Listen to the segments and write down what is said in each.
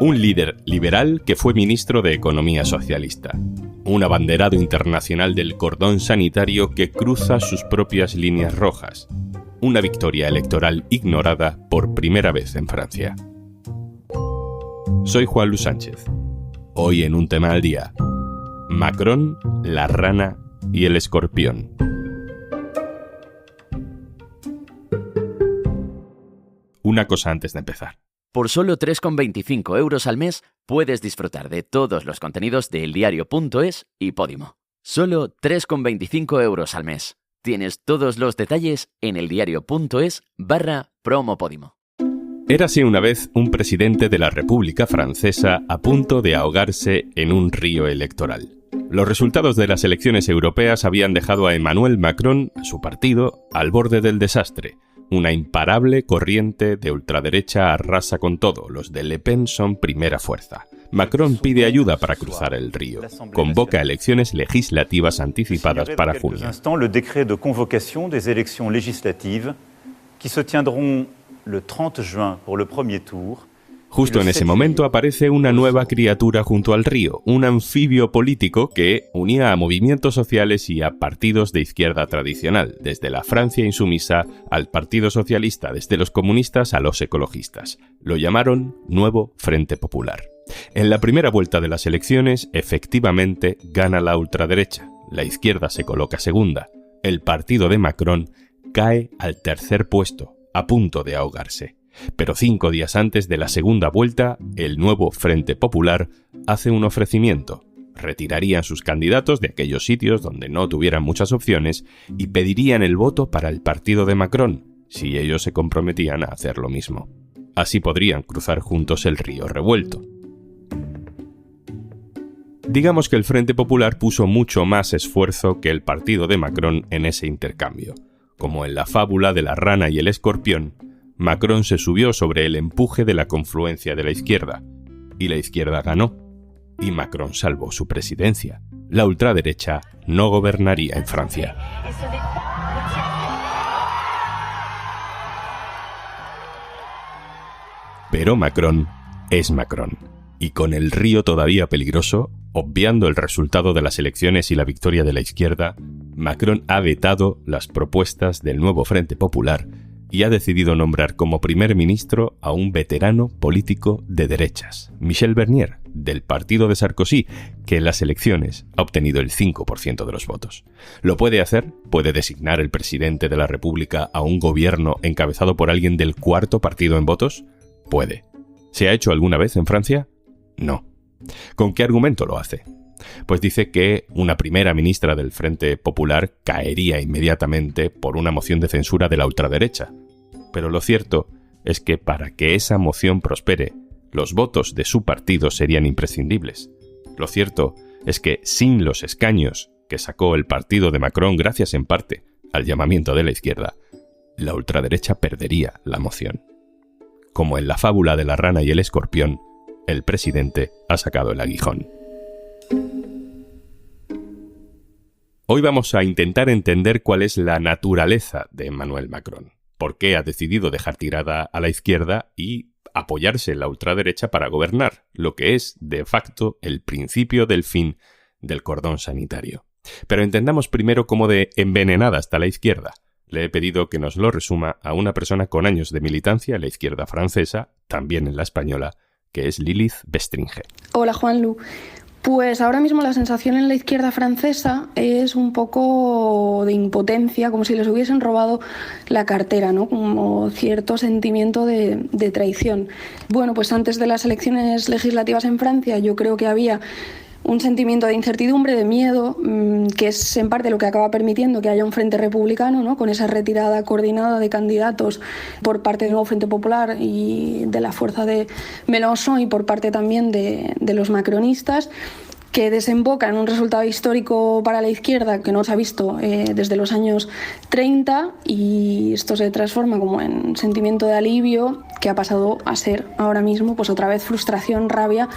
Un líder liberal que fue ministro de Economía socialista. Un abanderado internacional del cordón sanitario que cruza sus propias líneas rojas. Una victoria electoral ignorada por primera vez en Francia. Soy Juan Luis Sánchez. Hoy en Un Tema al Día. Macron, la rana y el escorpión. Una cosa antes de empezar. Por solo 3,25 € al mes puedes disfrutar de todos los contenidos de eldiario.es y Podimo. Solo 3,25 € al mes. Tienes todos los detalles en eldiario.es/promo Podimo. Érase una vez un presidente de la República Francesa a punto de ahogarse en un río electoral. Los resultados de las elecciones europeas habían dejado a Emmanuel Macron, a su partido, al borde del desastre. Una imparable corriente de ultraderecha arrasa con todo. Los de Le Pen son primera fuerza. Macron pide ayuda para cruzar el río. Convoca elecciones legislativas anticipadas para junio. Le décret de convocation des élections législatives qui se tiendront le 30 juin pour le premier tour. Justo en ese momento aparece una nueva criatura junto al río, un anfibio político que unía a movimientos sociales y a partidos de izquierda tradicional, desde la Francia insumisa al Partido Socialista, desde los comunistas a los ecologistas. Lo llamaron Nuevo Frente Popular. En la primera vuelta de las elecciones, efectivamente, gana la ultraderecha. La izquierda se coloca segunda. El partido de Macron cae al tercer puesto, a punto de ahogarse. Pero 5 días antes de la segunda vuelta, el Nuevo Frente Popular hace un ofrecimiento. Retirarían sus candidatos de aquellos sitios donde no tuvieran muchas opciones y pedirían el voto para el partido de Macron, si ellos se comprometían a hacer lo mismo. Así podrían cruzar juntos el río revuelto. Digamos que el Frente Popular puso mucho más esfuerzo que el partido de Macron en ese intercambio. Como en la fábula de la rana y el escorpión, Macron se subió sobre el empuje de la confluencia de la izquierda, y la izquierda ganó, y Macron salvó su presidencia. La ultraderecha no gobernaría en Francia. Pero Macron es Macron, y con el río todavía peligroso, obviando el resultado de las elecciones y la victoria de la izquierda, Macron ha vetado las propuestas del Nuevo Frente Popular y ha decidido nombrar como primer ministro a un veterano político de derechas, Michel Barnier, del partido de Sarkozy, que en las elecciones ha obtenido el 5% de los votos. ¿Lo puede hacer? ¿Puede designar el presidente de la República a un gobierno encabezado por alguien del cuarto partido en votos? Puede. ¿Se ha hecho alguna vez en Francia? No. ¿Con qué argumento lo hace? Pues dice que una primera ministra del Frente Popular caería inmediatamente por una moción de censura de la ultraderecha. Pero lo cierto es que para que esa moción prospere, los votos de su partido serían imprescindibles. Lo cierto es que sin los escaños que sacó el partido de Macron gracias en parte al llamamiento de la izquierda, la ultraderecha perdería la moción. Como en la fábula de la rana y el escorpión, el presidente ha sacado el aguijón. Hoy vamos a intentar entender cuál es la naturaleza de Emmanuel Macron, por qué ha decidido dejar tirada a la izquierda y apoyarse en la ultraderecha para gobernar, lo que es, de facto, el principio del fin del cordón sanitario. Pero entendamos primero cómo de envenenada está la izquierda. Le he pedido que nos lo resuma a una persona con años de militancia en la izquierda francesa, también en la española, que es Lilith Bestringe. Hola, Juanlu. Pues ahora mismo la sensación en la izquierda francesa es un poco de impotencia, como si les hubiesen robado la cartera, ¿no? Como cierto sentimiento de traición. Bueno, pues antes de las elecciones legislativas en Francia yo creo que había un sentimiento de incertidumbre, de miedo, que es en parte lo que acaba permitiendo que haya un frente republicano, ¿no? Con esa retirada coordinada de candidatos por parte del Nuevo Frente Popular y de la fuerza de Mélenchon y por parte también de los macronistas, que desemboca en un resultado histórico para la izquierda que no se ha visto desde los años 30, y esto se transforma como en sentimiento de alivio que ha pasado a ser ahora mismo pues otra vez frustración, rabia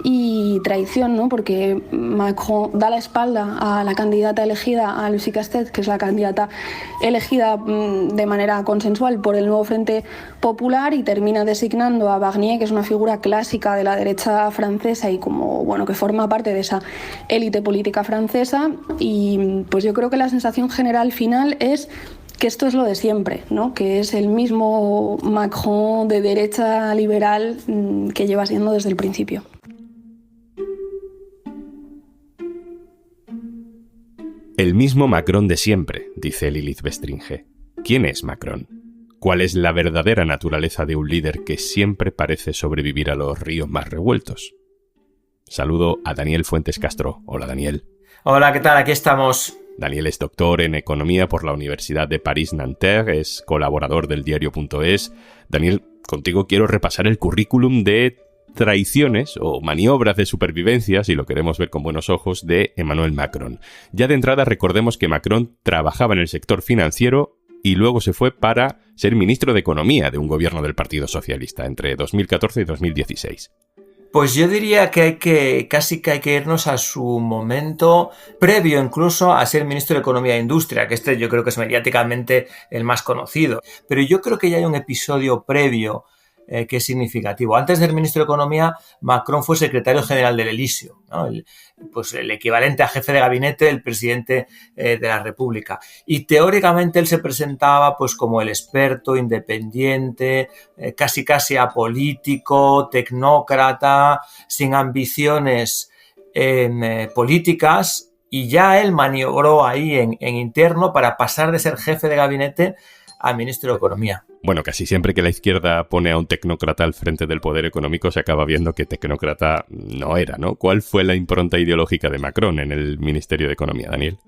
y traición, ¿no? Porque Macron da la espalda a la candidata elegida, a Lucie Castet, que es la candidata elegida de manera consensual por el nuevo Frente Popular, y termina designando a Barnier, que es una figura clásica de la derecha francesa y como, bueno, que forma parte de esa élite política francesa. Y pues yo creo que la sensación general final es que esto es lo de siempre, ¿no? Que es el mismo Macron de derecha liberal que lleva siendo desde el principio. El mismo Macron de siempre, dice Lilith Bestringe. ¿Quién es Macron? ¿Cuál es la verdadera naturaleza de un líder que siempre parece sobrevivir a los ríos más revueltos? Saludo a Daniel Fuentes Castro. Hola, Daniel. Hola, ¿qué tal? Aquí estamos. Daniel es doctor en Economía por la Universidad de París-Nanterre, es colaborador del diario.es. Daniel, contigo quiero repasar el currículum de traiciones o maniobras de supervivencia, si lo queremos ver con buenos ojos, de Emmanuel Macron. Ya de entrada recordemos que Macron trabajaba en el sector financiero y luego se fue para ser ministro de Economía de un gobierno del Partido Socialista entre 2014 y 2016. Pues yo diría que casi que hay que irnos a su momento previo incluso a ser ministro de Economía e Industria, que yo creo que es mediáticamente el más conocido. Pero yo creo que ya hay un episodio previo que es significativo. Antes de ser ministro de Economía, Macron fue secretario general del Elíseo, ¿no? El equivalente a jefe de gabinete del presidente de la República. Y teóricamente él se presentaba pues como el experto independiente, casi apolítico, tecnócrata, sin ambiciones políticas, y ya él maniobró ahí en interno para pasar de ser jefe de gabinete a ministro de Economía. Bueno, casi siempre que la izquierda pone a un tecnócrata al frente del poder económico se acaba viendo que tecnócrata no era, ¿no? ¿Cuál fue la impronta ideológica de Macron en el Ministerio de Economía, Daniel?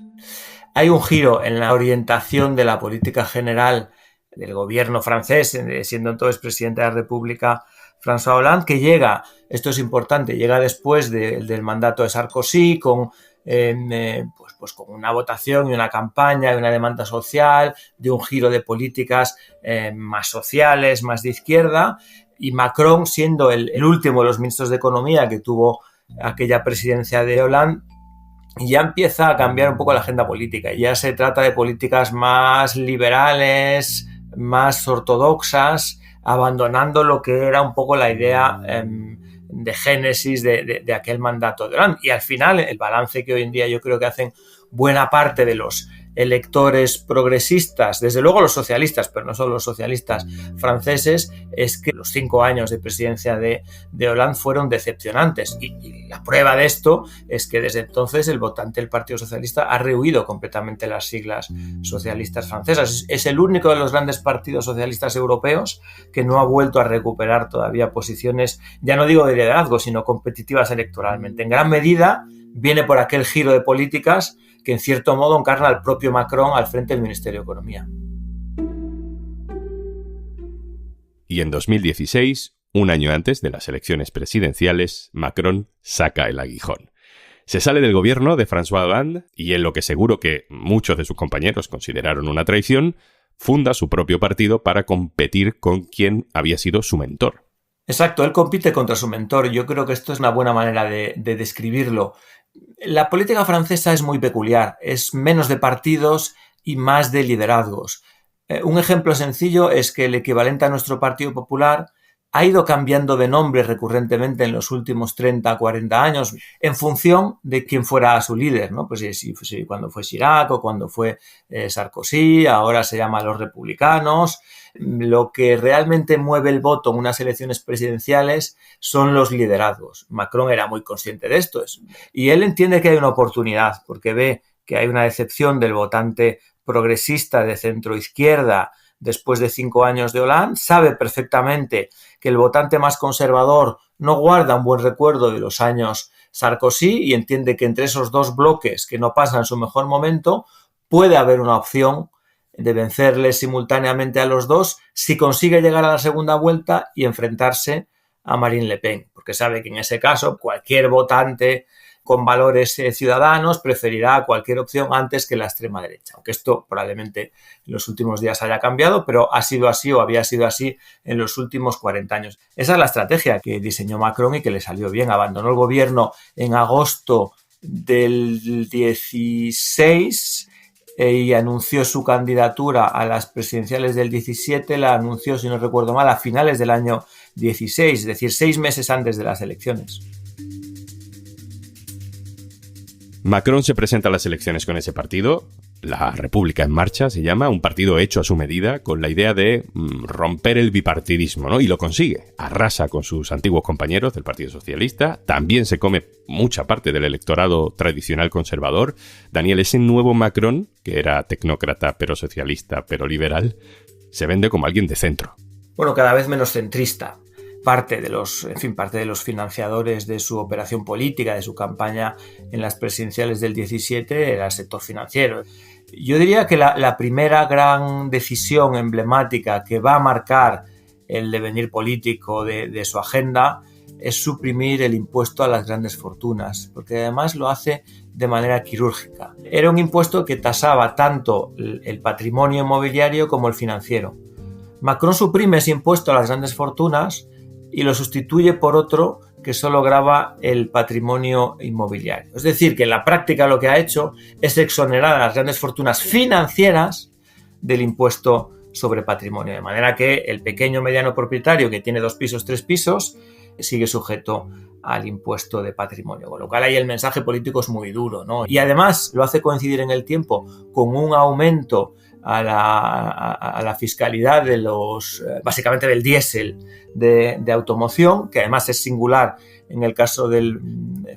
Hay un giro en la orientación de la política general del gobierno francés, siendo entonces presidente de la República François Hollande, que llega, esto es importante, llega después del mandato de Sarkozy con con una votación y una campaña y una demanda social, de un giro de políticas más sociales, más de izquierda, y Macron, siendo el último de los ministros de Economía que tuvo aquella presidencia de Hollande, ya empieza a cambiar un poco la agenda política. Ya se trata de políticas más liberales, más ortodoxas, abandonando lo que era un poco la idea de génesis de aquel mandato de Hollande. Y al final, el balance que hoy en día yo creo que hacen buena parte de los electores progresistas, desde luego los socialistas, pero no solo los socialistas franceses, es que los 5 años de presidencia de Hollande fueron decepcionantes. Y la prueba de esto es que desde entonces el votante del Partido Socialista ha rehuido completamente las siglas socialistas francesas. Es el único de los grandes partidos socialistas europeos que no ha vuelto a recuperar todavía posiciones, ya no digo de liderazgo, sino competitivas electoralmente. En gran medida viene por aquel giro de políticas que en cierto modo encarna al propio Macron al frente del Ministerio de Economía. Y en 2016, un año antes de las elecciones presidenciales, Macron saca el aguijón. Se sale del gobierno de François Hollande y, en lo que seguro que muchos de sus compañeros consideraron una traición, funda su propio partido para competir con quien había sido su mentor. Exacto, él compite contra su mentor. Yo creo que esto es una buena manera de describirlo. La política francesa es muy peculiar, es menos de partidos y más de liderazgos. Un ejemplo sencillo es que el equivalente a nuestro Partido Popular ha ido cambiando de nombre recurrentemente en los últimos 30, 40 años en función de quién fuera su líder, ¿no? Pues si cuando fue Chirac o cuando fue Sarkozy, ahora se llama Los Republicanos. Lo que realmente mueve el voto en unas elecciones presidenciales son los liderazgos. Macron era muy consciente de esto y él entiende que hay una oportunidad porque ve que hay una decepción del votante progresista de centro-izquierda después de 5 años de Hollande, sabe perfectamente que el votante más conservador no guarda un buen recuerdo de los años Sarkozy y entiende que entre esos dos bloques que no pasan su mejor momento puede haber una opción de vencerles simultáneamente a los dos si consigue llegar a la segunda vuelta y enfrentarse a Marine Le Pen, porque sabe que en ese caso cualquier votante con valores ciudadanos, preferirá cualquier opción antes que la extrema derecha. Aunque esto probablemente en los últimos días haya cambiado, pero ha sido así o había sido así en los últimos 40 años. Esa es la estrategia que diseñó Macron y que le salió bien. Abandonó el gobierno en agosto del 16 y anunció su candidatura a las presidenciales del 17, la anunció, si no recuerdo mal, a finales del año 16, es decir, 6 meses antes de las elecciones. Macron se presenta a las elecciones con ese partido, la República en Marcha se llama, un partido hecho a su medida con la idea de romper el bipartidismo, ¿no? Y lo consigue. Arrasa con sus antiguos compañeros del Partido Socialista, también se come mucha parte del electorado tradicional conservador. Daniel, ese nuevo Macron, que era tecnócrata pero socialista pero liberal, se vende como alguien de centro. Bueno, cada vez menos centrista. Parte de los financiadores de su operación política, de su campaña en las presidenciales del 17, era el sector financiero. Yo diría que la primera gran decisión emblemática que va a marcar el devenir político de su agenda es suprimir el impuesto a las grandes fortunas, porque además lo hace de manera quirúrgica. Era un impuesto que tasaba tanto el patrimonio inmobiliario como el financiero. Macron suprime ese impuesto a las grandes fortunas y lo sustituye por otro que solo grava el patrimonio inmobiliario. Es decir, que en la práctica lo que ha hecho es exonerar a las grandes fortunas financieras del impuesto sobre patrimonio, de manera que el pequeño o mediano propietario que tiene 2 pisos, 3 pisos, sigue sujeto al impuesto de patrimonio, con lo cual ahí el mensaje político es muy duro, ¿no? Y además lo hace coincidir en el tiempo con un aumento a la fiscalidad de básicamente del diésel de automoción, que además es singular en el caso del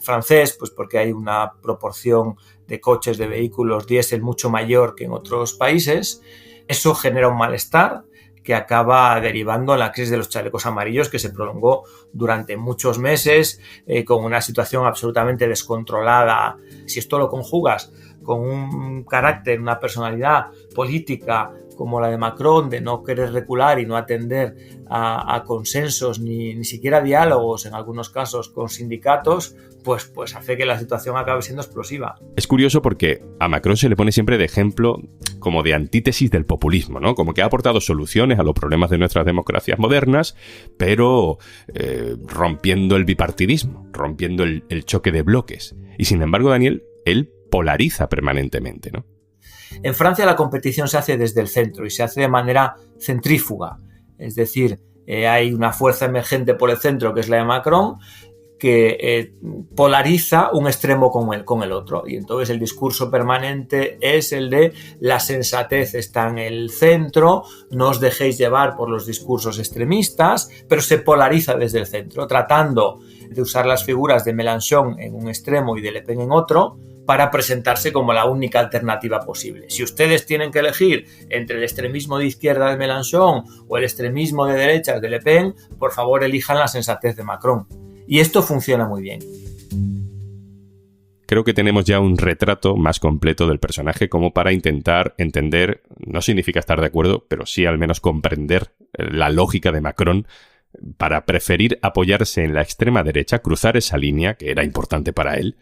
francés, pues porque hay una proporción de coches, de vehículos diésel mucho mayor que en otros países. Eso genera un malestar que acaba derivando en la crisis de los chalecos amarillos, que se prolongó durante muchos meses con una situación absolutamente descontrolada. Si esto lo conjugas con un carácter, una personalidad política como la de Macron, de no querer recular y no atender a consensos ni siquiera diálogos, en algunos casos con sindicatos, pues hace que la situación acabe siendo explosiva. Es curioso porque a Macron se le pone siempre de ejemplo como de antítesis del populismo, ¿no? Como que ha aportado soluciones a los problemas de nuestras democracias modernas, pero rompiendo el bipartidismo, rompiendo el choque de bloques. Y sin embargo, Daniel, él polariza permanentemente, ¿no? En Francia la competición se hace desde el centro y se hace de manera centrífuga. Es decir, hay una fuerza emergente por el centro, que es la de Macron, que polariza un extremo con el otro. Y entonces el discurso permanente es el de la sensatez está en el centro, no os dejéis llevar por los discursos extremistas, pero se polariza desde el centro, tratando de usar las figuras de Mélenchon en un extremo y de Le Pen en otro, para presentarse como la única alternativa posible. Si ustedes tienen que elegir entre el extremismo de izquierda de Mélenchon o el extremismo de derechas de Le Pen, por favor elijan la sensatez de Macron. Y esto funciona muy bien. Creo que tenemos ya un retrato más completo del personaje como para intentar entender, no significa estar de acuerdo, pero sí al menos comprender la lógica de Macron para preferir apoyarse en la extrema derecha, cruzar esa línea que era importante para él,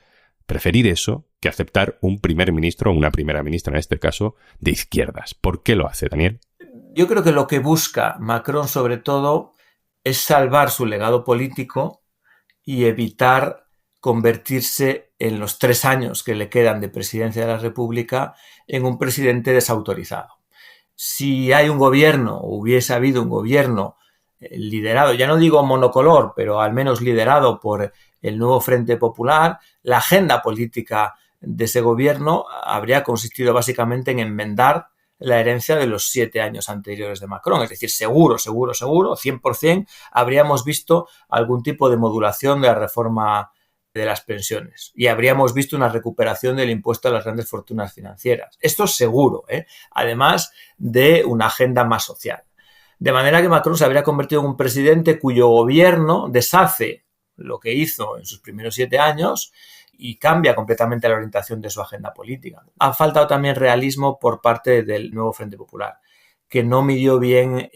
preferir eso que aceptar un primer ministro o una primera ministra, en este caso, de izquierdas. ¿Por qué lo hace, Daniel? Yo creo que lo que busca Macron, sobre todo, es salvar su legado político y evitar convertirse en los 3 años que le quedan de presidencia de la República en un presidente desautorizado. Si hay un gobierno, o hubiese habido un gobierno liderado, ya no digo monocolor, pero al menos liderado por el nuevo Frente Popular, la agenda política de ese gobierno habría consistido básicamente en enmendar la herencia de los 7 años anteriores de Macron. Es decir, seguro, 100%, habríamos visto algún tipo de modulación de la reforma de las pensiones y habríamos visto una recuperación del impuesto a las grandes fortunas financieras. Esto es seguro, además de una agenda más social. De manera que Macron se habría convertido en un presidente cuyo gobierno deshace lo que hizo en sus primeros 7 años y cambia completamente la orientación de su agenda política. Ha faltado también realismo por parte del nuevo Frente Popular, que no midió bien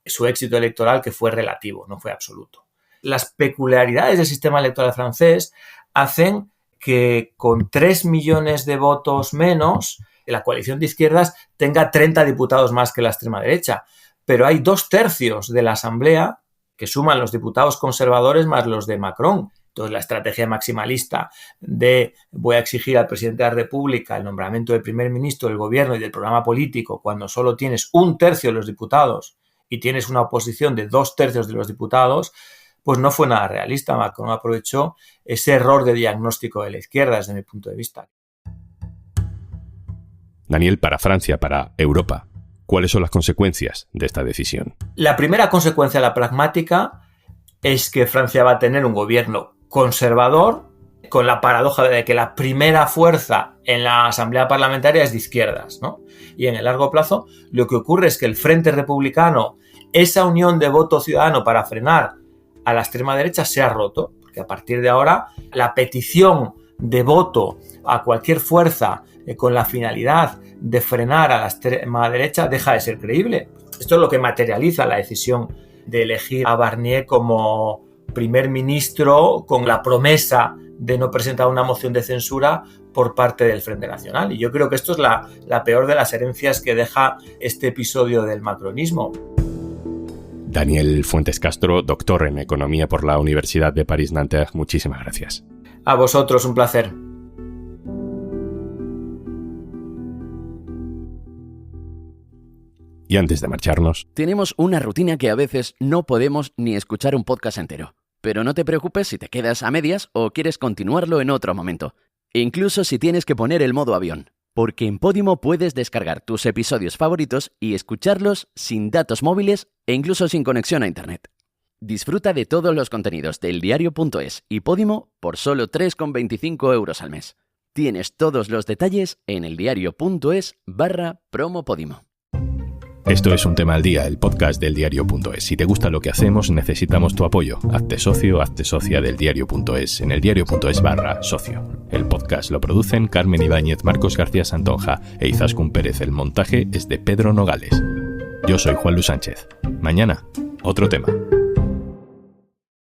su éxito electoral, que fue relativo, no fue absoluto. Las peculiaridades del sistema electoral francés hacen que con 3 millones de votos menos, la coalición de izquierdas tenga 30 diputados más que la extrema derecha. Pero hay 2/3 de la Asamblea que suman los diputados conservadores más los de Macron. Entonces, la estrategia maximalista de voy a exigir al presidente de la República el nombramiento del primer ministro, del gobierno y del programa político cuando solo tienes 1/3 de los diputados y tienes una oposición de 2/3 de los diputados, pues no fue nada realista. Macron aprovechó ese error de diagnóstico de la izquierda desde mi punto de vista. Daniel, para Francia, para Europa, ¿cuáles son las consecuencias de esta decisión? La primera consecuencia, la pragmática, es que Francia va a tener un gobierno conservador, con la paradoja de que la primera fuerza en la Asamblea Parlamentaria es de izquierdas, ¿no? Y en el largo plazo lo que ocurre es que el Frente Republicano, esa unión de voto ciudadano para frenar a la extrema derecha, se ha roto, porque a partir de ahora la petición de voto a cualquier fuerza con la finalidad de frenar a la extrema derecha deja de ser creíble. Esto es lo que materializa la decisión de elegir a Barnier como primer ministro con la promesa de no presentar una moción de censura por parte del Frente Nacional. Y yo creo que esto es la peor de las herencias que deja este episodio del macronismo. Daniel Fuentes Castro, doctor en Economía por la Universidad de París-Nanterre, muchísimas gracias. A vosotros, un placer. Y antes de marcharnos, tenemos una rutina que a veces no podemos ni escuchar un podcast entero. Pero no te preocupes si te quedas a medias o quieres continuarlo en otro momento. Incluso si tienes que poner el modo avión. Porque en Podimo puedes descargar tus episodios favoritos y escucharlos sin datos móviles e incluso sin conexión a internet. Disfruta de todos los contenidos del Diario.es y Podimo por solo 3,25 € al mes. Tienes todos los detalles en eldiario.es/promo Podimo. Esto es Un Tema al Día, el podcast del Diario.es. Si te gusta lo que hacemos, necesitamos tu apoyo. Hazte socio, hazte socia del Diario.es en eldiario.es/socio. El podcast lo producen Carmen Ibáñez, Marcos García Santonja e Izaskun Pérez. El montaje es de Pedro Nogales. Yo soy Juan Luis Sánchez. Mañana, otro tema.